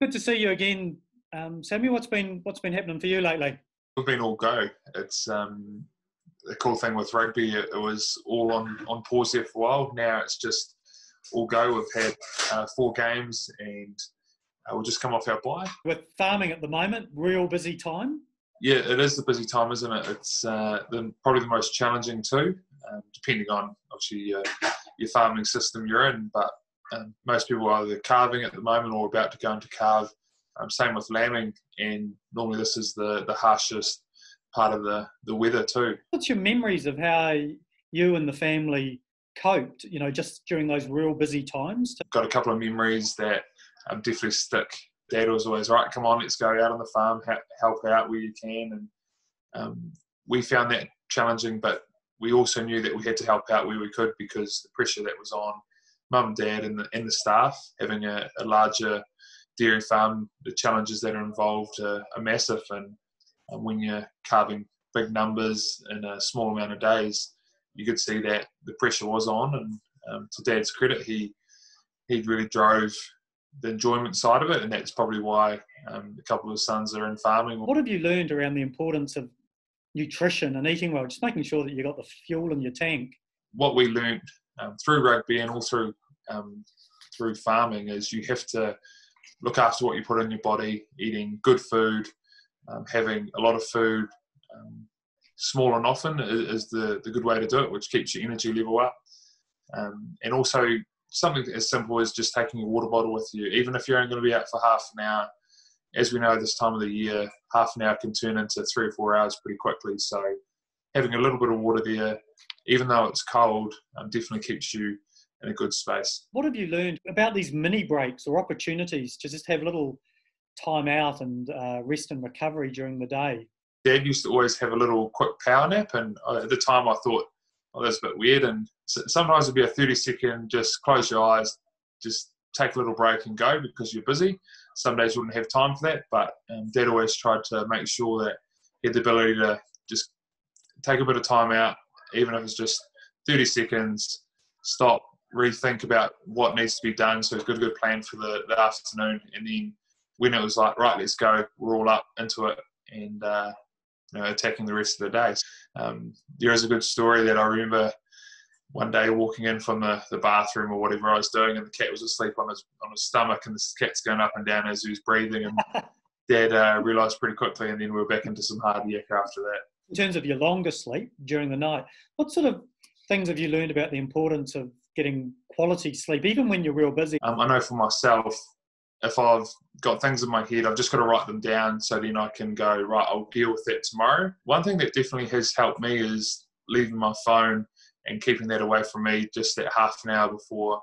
Good to see you again, Samuel. What's been happening for you lately? We've been all go. It's the cool thing with rugby. It was all on pause there for a while. Now it's just all go. We've had 4 games and we'll just come off our bye. With farming at the moment, real busy time. Yeah, it is a busy time, isn't it? It's probably the most challenging too, depending on obviously your farming system you're in. But most people are either calving at the moment or about to go into calve. Same with lambing, and normally this is the harshest part of the weather too. What's your memories of how you and the family coped, just during those real busy times? Got a couple of memories that definitely stick. Dad was always, right, come on, let's go out on the farm, help out where you can. And we found that challenging, but we also knew that we had to help out where we could because the pressure that was on mum and dad and the staff, having a larger dairy farm, the challenges that are involved are massive. And when you're carving big numbers in a small amount of days, you could see that the pressure was on. And to Dad's credit, he really drove the enjoyment side of it, and that's probably why a couple of his sons are in farming. What have you learned around the importance of nutrition and eating well, just making sure that you got the fuel in your tank? What we learned through rugby and all through farming is you have to look after what you put in your body, eating good food, having a lot of food, small and often is the good way to do it, which keeps your energy level up. And also something as simple as just taking a water bottle with you, even if you're only going to be out for half an hour. As we know, this time of the year, half an hour can turn into 3 or 4 hours pretty quickly. So having a little bit of water there, even though it's cold, definitely keeps you in a good space. What have you learned about these mini breaks or opportunities to just have a little time out and rest and recovery during the day? Dad used to always have a little quick power nap, and at the time I thought, oh, that's a bit weird. And sometimes it'd be a 30-second, just close your eyes, just take a little break and go because you're busy. Some days you wouldn't have time for that, but Dad always tried to make sure that he had the ability to just take a bit of time out, even if it's just 30 seconds, stop, rethink about what needs to be done. So he's got a good plan for the afternoon. And then when it was like, right, let's go, we're all up into it and attacking the rest of the day. There is a good story that I remember one day walking in from the bathroom or whatever I was doing, and the cat was asleep on his stomach, and the cat's going up and down as he was breathing. And Dad realised pretty quickly, and then we were back into some hard yakka after that. In terms of your longer sleep during the night, what sort of things have you learned about the importance of getting quality sleep, even when you're real busy? I know for myself, if I've got things in my head, I've just got to write them down so then I can go, right, I'll deal with that tomorrow. One thing that definitely has helped me is leaving my phone and keeping that away from me just that half an hour before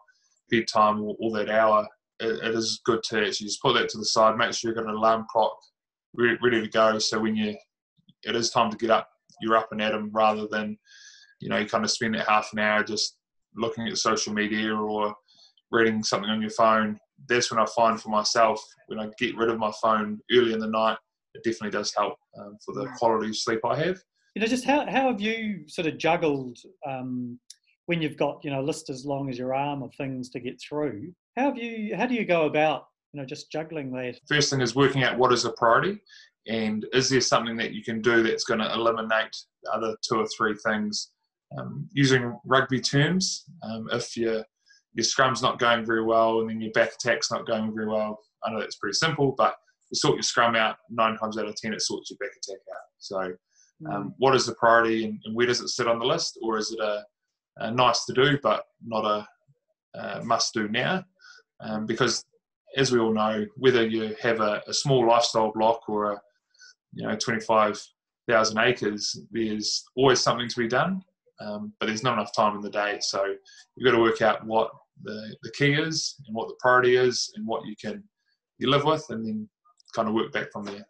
bedtime or that hour. It is good to actually just put that to the side, make sure you've got an alarm clock ready to go, so when it is time to get up, you're up and at 'em, rather than, you kind of spend that half an hour just looking at social media or reading something on your phone. That's when I find for myself, when I get rid of my phone early in the night, it definitely does help for the quality of sleep I have. Just how have you sort of juggled when you've got, a list as long as your arm of things to get through? How do you go about, just juggling that? First thing is working out what is a priority, and is there something that you can do that's going to eliminate the other 2 or 3 things. Using rugby terms, if your scrum's not going very well and then your back attack's not going very well, I know that's pretty simple, but you sort your scrum out, 9 times out of 10 it sorts your back attack out. So what is the priority, and where does it sit on the list? Or is it a nice to do but not a must do now? Because as we all know, whether you have a small lifestyle block or a 25,000 acres, there's always something to be done. But there's not enough time in the day, so you've got to work out what the key is and what the priority is and what you live with, and then kind of work back from there.